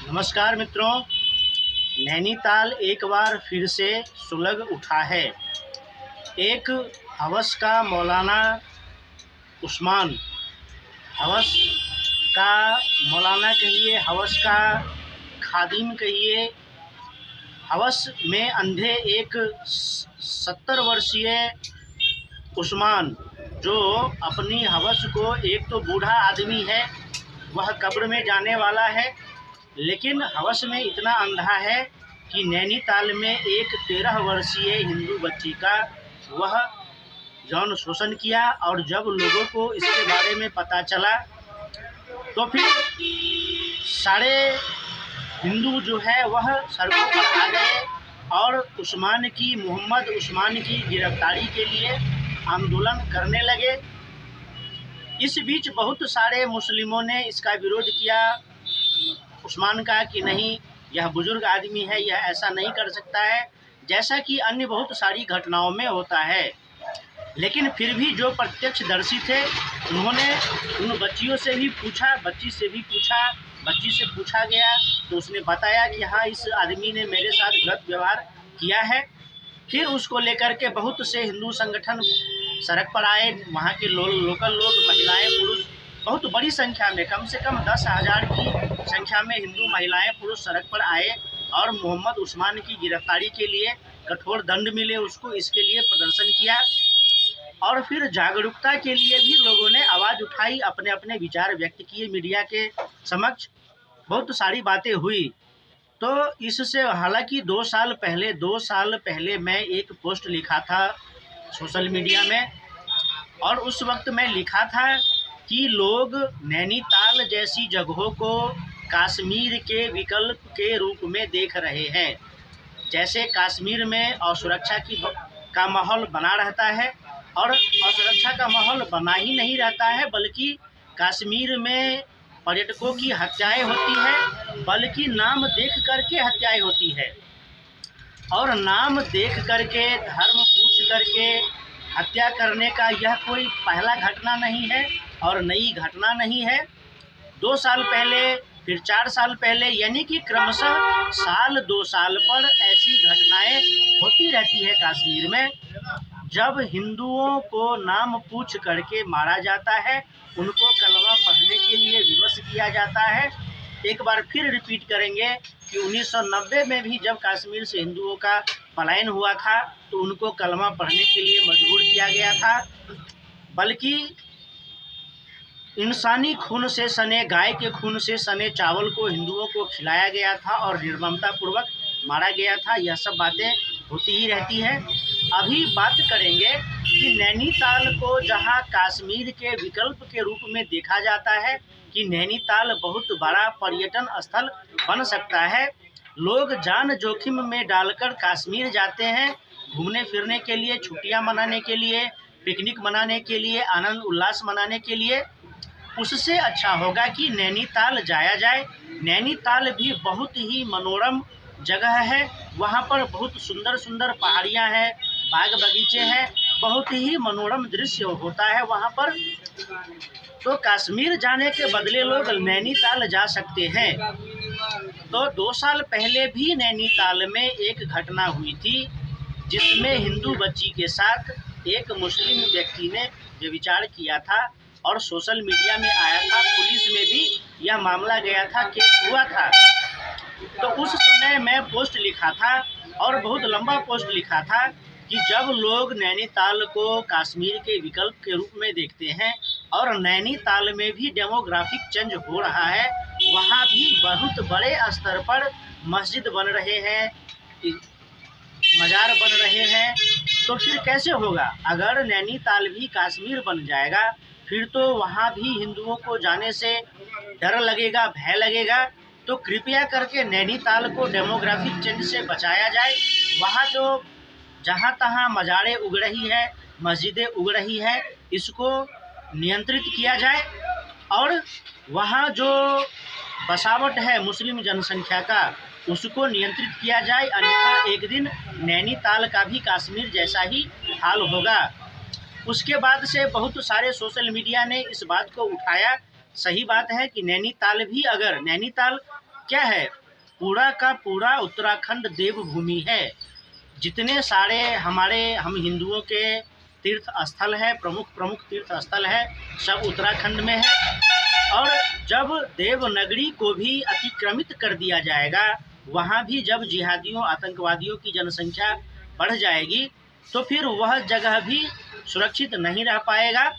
नमस्कार मित्रों। नैनीताल एक बार फिर से सुलग उठा है। एक हवस का मौलाना उस्मान, हवस का मौलाना कहिए, हवस का खादिम कहिए, हवस में अंधे एक 70 वर्षीय उस्मान, जो अपनी हवस को, एक तो बूढ़ा आदमी है, वह कब्र में जाने वाला है, लेकिन हवस में इतना अंधा है कि नैनीताल में एक 13 वर्षीय हिंदू बच्ची का वह यौन शोषण किया। और जब लोगों को इसके बारे में पता चला तो फिर सारे हिंदू जो है वह सड़कों पर आ गए और मोहम्मद उस्मान की गिरफ्तारी के लिए आंदोलन करने लगे। इस बीच बहुत सारे मुस्लिमों ने इसका विरोध किया, उस्मान का, कि नहीं, यह बुजुर्ग आदमी है, यह ऐसा नहीं कर सकता है, जैसा कि अन्य बहुत सारी घटनाओं में होता है। लेकिन फिर भी जो प्रत्यक्षदर्शी थे उन्होंने उन बच्चियों से भी पूछा, बच्ची से पूछा गया तो उसने बताया कि हाँ, इस आदमी ने मेरे साथ गलत व्यवहार किया है। फिर उसको लेकर के बहुत से हिंदू संगठन सड़क पर आए। वहाँ के लोकल लोग, महिलाएं, पुरुष, बहुत बड़ी संख्या में, कम से कम 10,000 की संख्या में हिंदू महिलाएं, पुरुष सड़क पर आए और मोहम्मद उस्मान की गिरफ्तारी के लिए, कठोर दंड मिले उसको, इसके लिए प्रदर्शन किया। और फिर जागरूकता के लिए भी लोगों ने आवाज़ उठाई, अपने अपने विचार व्यक्त किए मीडिया के समक्ष, बहुत सारी बातें हुई। तो इससे, हालांकि 2 साल पहले मैं एक पोस्ट लिखा था सोशल मीडिया में, और उस वक्त मैं लिखा था कि लोग नैनीताल जैसी जगहों को कश्मीर के विकल्प के रूप में देख रहे हैं। जैसे कश्मीर में असुरक्षा का माहौल बना रहता है, और असुरक्षा का माहौल बना ही नहीं रहता है, बल्कि कश्मीर में पर्यटकों की हत्याएं होती है, बल्कि नाम देख करके हत्याएं होती है। और नाम देख करके, धर्म पूछ करके हत्या करने का यह कोई पहला घटना नहीं है और नई घटना नहीं है। 2 साल पहले, फिर 4 साल पहले, यानी कि क्रमशः साल 2 साल पर ऐसी घटनाएं होती रहती है कश्मीर में, जब हिंदुओं को नाम पूछ करके मारा जाता है, उनको कलमा पढ़ने के लिए विवश किया जाता है। एक बार फिर रिपीट करेंगे कि 1990 में भी जब कश्मीर से हिंदुओं का पलायन हुआ था तो उनको कलमा पढ़ने के लिए मजबूर किया गया था, बल्कि इंसानी खून से सने, गाय के खून से सने चावल को हिंदुओं को खिलाया गया था और निर्ममतापूर्वक मारा गया था। यह सब बातें होती ही रहती है। अभी बात करेंगे कि नैनीताल को जहां कश्मीर के विकल्प के रूप में देखा जाता है कि नैनीताल बहुत बड़ा पर्यटन स्थल बन सकता है। लोग जान जोखिम में डालकर कश्मीर जाते हैं घूमने फिरने के लिए, छुट्टियां मनाने के लिए, पिकनिक मनाने के लिए, आनंद उल्लास मनाने के लिए। उससे अच्छा होगा कि नैनीताल जाया जाए। नैनीताल भी बहुत ही मनोरम जगह है। वहाँ पर बहुत सुंदर सुंदर पहाड़ियाँ हैं, बाग बगीचे हैं, बहुत ही मनोरम दृश्य होता है वहाँ पर। तो कश्मीर जाने के बदले लोग नैनीताल जा सकते हैं। तो 2 साल पहले भी नैनीताल में एक घटना हुई थी, जिसमें हिंदू बच्ची के साथ एक मुस्लिम व्यक्ति ने व्यभिचार किया था और सोशल मीडिया में आया था, पुलिस में भी यह मामला गया था, केस हुआ था। तो उस समय मैं पोस्ट लिखा था, और बहुत लंबा पोस्ट लिखा था, कि जब लोग नैनीताल को कश्मीर के विकल्प के रूप में देखते हैं और नैनीताल में भी डेमोग्राफिक चेंज हो रहा है, वहाँ भी बहुत बड़े स्तर पर मस्जिद बन रहे हैं, मज़ार बन रहे हैं, तो फिर कैसे होगा? अगर नैनीताल भी कश्मीर बन जाएगा, फिर तो वहाँ भी हिंदुओं को जाने से डर लगेगा, भय लगेगा। तो कृपया करके नैनीताल को डेमोग्राफिक चेंज से बचाया जाए। वहाँ जो जहाँ तहाँ मज़ारें उग रही है, मस्जिदें उग रही है, इसको नियंत्रित किया जाए। और वहाँ जो बसावट है मुस्लिम जनसंख्या का, उसको नियंत्रित किया जाए, अन्यथा एक दिन नैनीताल का भी कश्मीर जैसा ही हाल होगा। उसके बाद से बहुत सारे सोशल मीडिया ने इस बात को उठाया। सही बात है कि नैनीताल भी, अगर नैनीताल क्या है, पूरा का पूरा उत्तराखंड देवभूमि है। जितने सारे हम हिंदुओं के तीर्थ स्थल है, प्रमुख प्रमुख तीर्थ स्थल है, सब उत्तराखंड में है। और जब देवनगरी को भी अतिक्रमित कर दिया जाएगा, वहाँ भी जब जिहादियों आतंकवादियों की जनसंख्या बढ़ जाएगी, तो फिर वह जगह भी सुरक्षित नहीं रह पाएगा।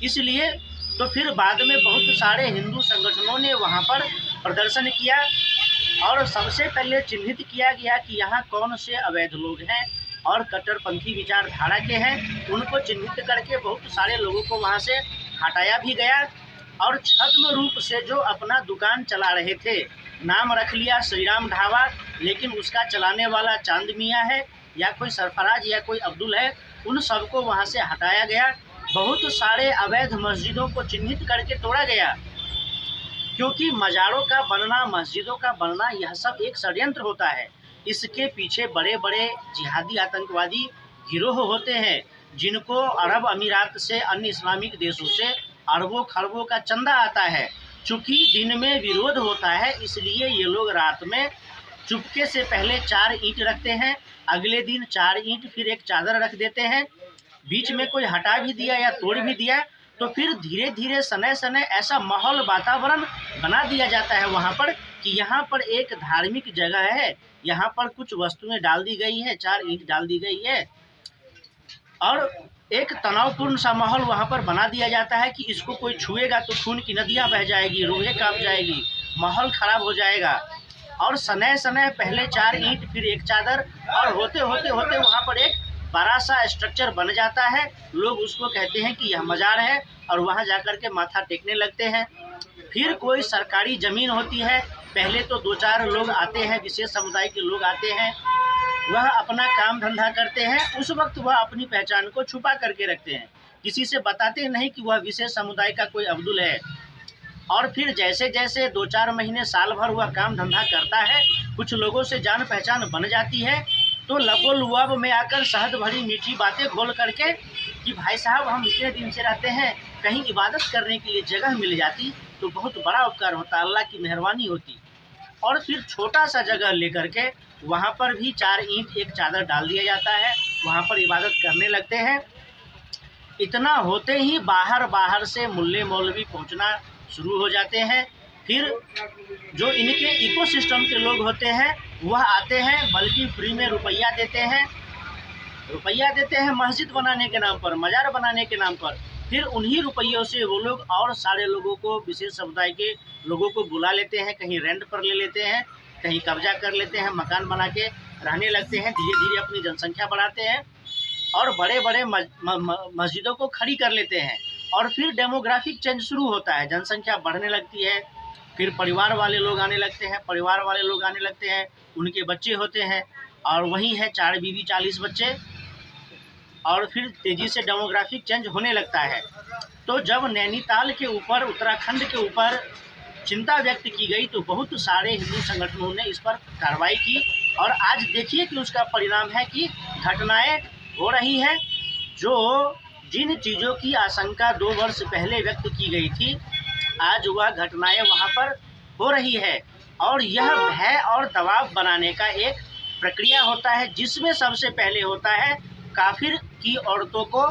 इसलिए तो फिर बाद में बहुत सारे हिंदू संगठनों ने वहाँ पर प्रदर्शन किया और सबसे पहले चिन्हित किया गया कि यहाँ कौन से अवैध लोग हैं और कट्टरपंथी विचारधारा के हैं। उनको चिन्हित करके बहुत सारे लोगों को वहाँ से हटाया भी गया और छद्म रूप से जो अपना दुकान चला रहे थे, नाम रख लिया श्री राम ढाबा, लेकिन उसका चलाने वाला चांद मियाँ है या कोई सरफराज या कोई अब्दुल है, उन सबको वहाँ से हटाया गया। बहुत सारे अवैध मस्जिदों को चिन्हित करके तोड़ा गया, क्योंकि मज़ारों का बनना, मस्जिदों का बनना, यह सब एक षड्यंत्र होता है। इसके पीछे बड़े बड़े जिहादी आतंकवादी गिरोह होते हैं, जिनको अरब अमीरात से, अन्य इस्लामिक देशों से अरबों खरबों का चंदा आता है। चूँकि दिन में विरोध होता है, इसलिए ये लोग रात में चुपके से पहले 4 ईंट रखते हैं, अगले दिन 4 ईंट, फिर एक चादर रख देते हैं। बीच में कोई हटा भी दिया या तोड़ भी दिया तो फिर धीरे धीरे सने सने ऐसा माहौल, वातावरण बना दिया जाता है वहाँ पर कि यहाँ पर एक धार्मिक जगह है, यहाँ पर कुछ वस्तुएं डाल दी गई है, 4 ईंट डाल दी गई है, और एक तनावपूर्ण सा माहौल वहाँ पर बना दिया जाता है कि इसको कोई छुएगा तो खून की नदियाँ बह जाएगी, रूहें कांप जाएगी, माहौल ख़राब हो जाएगा। और सने सने पहले 4 ईंट, फिर एक चादर, और होते होते होते वहाँ पर एक बड़ा सा स्ट्रक्चर बन जाता है। लोग उसको कहते हैं कि यह मज़ार है और वहाँ जाकर के माथा टेकने लगते हैं। फिर कोई सरकारी ज़मीन होती है, पहले तो 2-4 लोग आते हैं, विशेष समुदाय के लोग आते हैं, वह अपना काम धंधा करते हैं। उस वक्त वह अपनी पहचान को छुपा करके रखते हैं, किसी से बताते नहीं कि वह विशेष समुदाय का कोई अब्दुल है। और फिर जैसे जैसे 2-4 महीने, साल भर वह काम धंधा करता है, कुछ लोगों से जान पहचान बन जाती है, तो लबो लुआब में आकर शहद भरी मीठी बातें खोल करके कि भाई साहब हम इतने दिन से रहते हैं, कहीं इबादत करने के लिए जगह मिल जाती तो बहुत बड़ा उपकार होता, अल्लाह की मेहरबानी होती। और फिर छोटा सा जगह लेकर के वहाँ पर भी 4 ईंट, एक चादर डाल दिया जाता है, वहाँ पर इबादत करने लगते हैं। इतना होते ही बाहर से मुल्ले मौलवी पहुँचना शुरू हो जाते हैं। फिर जो इनके इकोसिस्टम के लोग होते हैं वह आते हैं, बल्कि फ्री में रुपया देते हैं मस्जिद बनाने के नाम पर, मज़ार बनाने के नाम पर। फिर उन्हीं रुपयों से वो लोग और सारे लोगों को, विशेष समुदाय के लोगों को बुला लेते हैं, कहीं रेंट पर ले लेते हैं, कहीं कब्जा कर लेते हैं, मकान बना के रहने लगते हैं, धीरे धीरे अपनी जनसंख्या बढ़ाते हैं और बड़े बड़े मस्जिदों को खड़ी कर लेते हैं। और फिर डेमोग्राफिक चेंज शुरू होता है, जनसंख्या बढ़ने लगती है, फिर परिवार वाले लोग आने लगते हैं, उनके बच्चे होते हैं, और वही है 4 बीवी 40 बच्चे, और फिर तेज़ी से डेमोग्राफिक चेंज होने लगता है। तो जब नैनीताल के ऊपर, उत्तराखंड के ऊपर चिंता व्यक्त की गई तो बहुत सारे हिंदू संगठनों ने इस पर कार्रवाई की, और आज देखिए कि उसका परिणाम है कि घटनाएं हो रही हैं। जो जिन चीज़ों की आशंका 2 वर्ष पहले व्यक्त की गई थी, आज वह घटनाएं वहां पर हो रही है। और यह भय और दबाव बनाने का एक प्रक्रिया होता है, जिसमें सबसे पहले होता है काफिर की औरतों को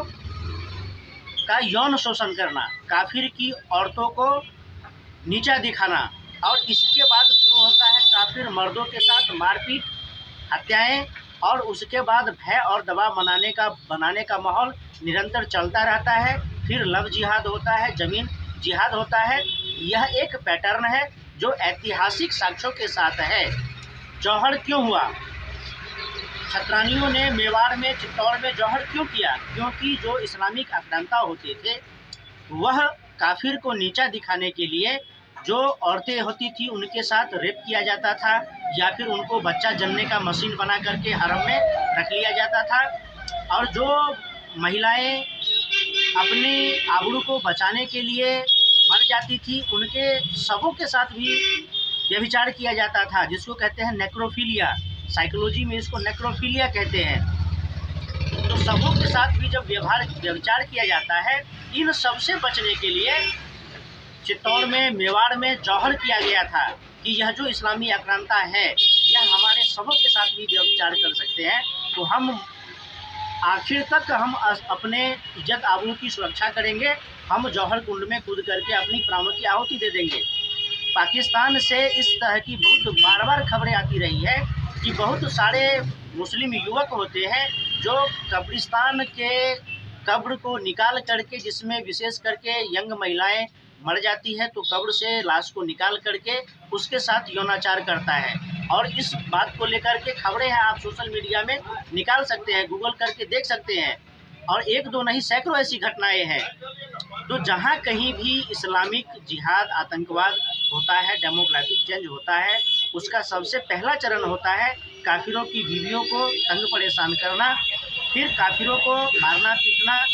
का यौन शोषण करना, काफिर की औरतों को नीचा दिखाना, और इसके बाद शुरू होता है काफिर मर्दों के साथ मारपीट, हत्याएं, और उसके बाद भय और दबाव बनाने का माहौल निरंतर चलता रहता है। फिर लव जिहाद होता है, ज़मीन जिहाद होता है। यह एक पैटर्न है जो ऐतिहासिक साक्ष्यों के साथ है। जौहर क्यों हुआ? छत्रानियों ने मेवाड़ में, चित्तौड़ में जौहर क्यों किया? क्योंकि जो इस्लामिक आक्रांता होते थे वह काफिर को नीचा दिखाने के लिए जो औरतें होती थी उनके साथ रेप किया जाता था, या फिर उनको बच्चा जनने का मशीन बना करके हरम में रख लिया जाता था। और जो महिलाएं अपने आबरू को बचाने के लिए मर जाती थी, उनके शवों के साथ भी व्यभिचार किया जाता था, जिसको कहते हैं नेक्रोफिलिया। साइकोलॉजी में इसको नेक्रोफिलिया कहते हैं। तो शवों के साथ भी जब व्यभिचार किया जाता है, इन सब से बचने के लिए चित्तौड़ में, मेवाड़ में जौहर किया गया था कि यह जो इस्लामी आक्रांता है यह हमारे सबों के साथ भी व्यभिचार कर सकते हैं, तो हम आखिर तक हम अपने इज्जत आबरू की सुरक्षा करेंगे। हम जौहर कुंड में कूद करके अपनी प्राणों की आहुति दे देंगे। पाकिस्तान से इस तरह की बहुत बार खबरें आती रही है कि बहुत सारे मुस्लिम युवक होते हैं जो कब्रिस्तान के कब्र को निकाल करके, जिसमें विशेष करके यंग महिलाएं मर जाती है तो कब्र से लाश को निकाल करके उसके साथ यौनाचार करता है। और इस बात को लेकर के खबरें हैं, आप सोशल मीडिया में निकाल सकते हैं, गूगल करके देख सकते हैं। और एक दो नहीं, सैकड़ों ऐसी घटनाएं हैं। तो जहां कहीं भी इस्लामिक जिहाद, आतंकवाद होता है, डेमोग्राफिक चेंज होता है, उसका सबसे पहला चरण होता है काफिरों की बीवियों को तंग परेशान करना, फिर काफिरों को मारना पीटना,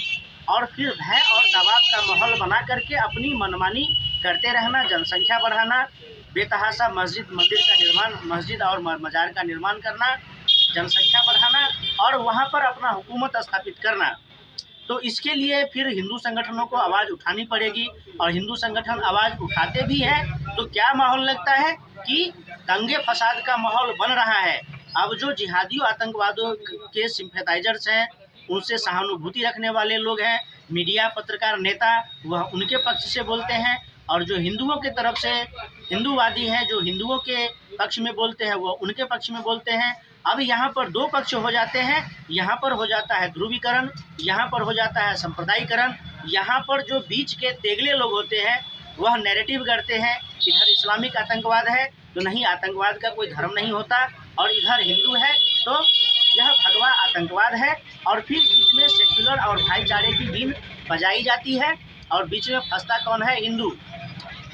और फिर भय और दबाव का माहौल बना करके अपनी मनमानी करते रहना, जनसंख्या बढ़ाना, बेतहाशा मंदिर का निर्माण, मस्जिद और मजार का निर्माण करना, जनसंख्या बढ़ाना और वहाँ पर अपना हुकूमत स्थापित करना। तो इसके लिए फिर हिंदू संगठनों को आवाज़ उठानी पड़ेगी, और हिंदू संगठन आवाज़ उठाते भी हैं। तो क्या माहौल लगता है कि दंगे फसाद का माहौल बन रहा है। अब जो जिहादियों आतंकवादियों के सिंपैथाइजर्स हैं, उनसे सहानुभूति रखने वाले लोग हैं, मीडिया, पत्रकार, नेता, वह उनके पक्ष से बोलते हैं, और जो हिंदुओं के तरफ से हिंदूवादी हैं, जो हिंदुओं के पक्ष में बोलते हैं, वह उनके पक्ष में बोलते हैं। अब यहाँ पर दो पक्ष हो जाते हैं, यहाँ पर हो जाता है ध्रुवीकरण, यहाँ पर हो जाता है सांप्रदायिकरण। यहाँ पर जो बीच के तेगले लोग होते हैं वह नैरेटिव करते हैं, इधर इस्लामिक आतंकवाद है तो नहीं, आतंकवाद का कोई धर्म नहीं होता, और इधर हिंदू है तो यह भगवा आतंकवाद है। और फिर बीच में सेक्युलर और भाईचारे की बीन बजाई जाती है, और बीच में फंसता कौन है? हिंदू।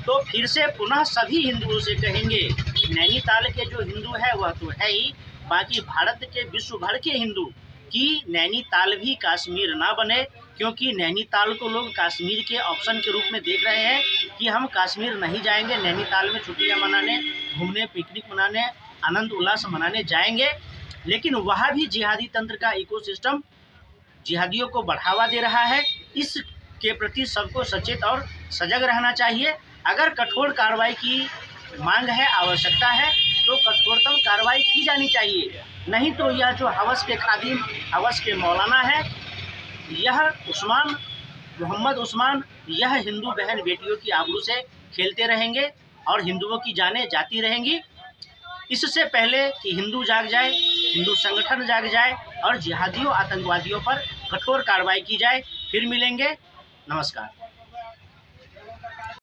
तो फिर से पुनः सभी हिंदुओं से कहेंगे, नैनीताल के जो हिंदू है वह तो है ही, बाकी भारत के विश्व भर के हिंदू कि नैनीताल भी कश्मीर ना बने, क्योंकि नैनीताल को लोग कश्मीर के ऑप्शन के रूप में देख रहे हैं कि हम कश्मीर नहीं जाएंगे, नैनीताल में छुट्टियां मनाने, घूमने, पिकनिक मनाने, आनंद उल्लास मनाने जाएंगे। लेकिन वहाँ भी जिहादी तंत्र का इकोसिस्टम जिहादियों को बढ़ावा दे रहा है। इसके प्रति सबको सचेत और सजग रहना चाहिए। अगर कठोर कार्रवाई की मांग है, आवश्यकता है, तो कठोरतम कार्रवाई की जानी चाहिए। नहीं तो यह जो हवस के खादिम, हवस के मौलाना है, यह मोहम्मद उस्मान, यह हिंदू बहन बेटियों की आबरू से खेलते रहेंगे और हिंदुओं की जानें जाती रहेंगी। इससे पहले कि हिंदू जाग जाए, हिंदू संगठन जाग जाए और जिहादियों, आतंकवादियों पर कठोर कार्रवाई की जाए। फिर मिलेंगे। नमस्कार।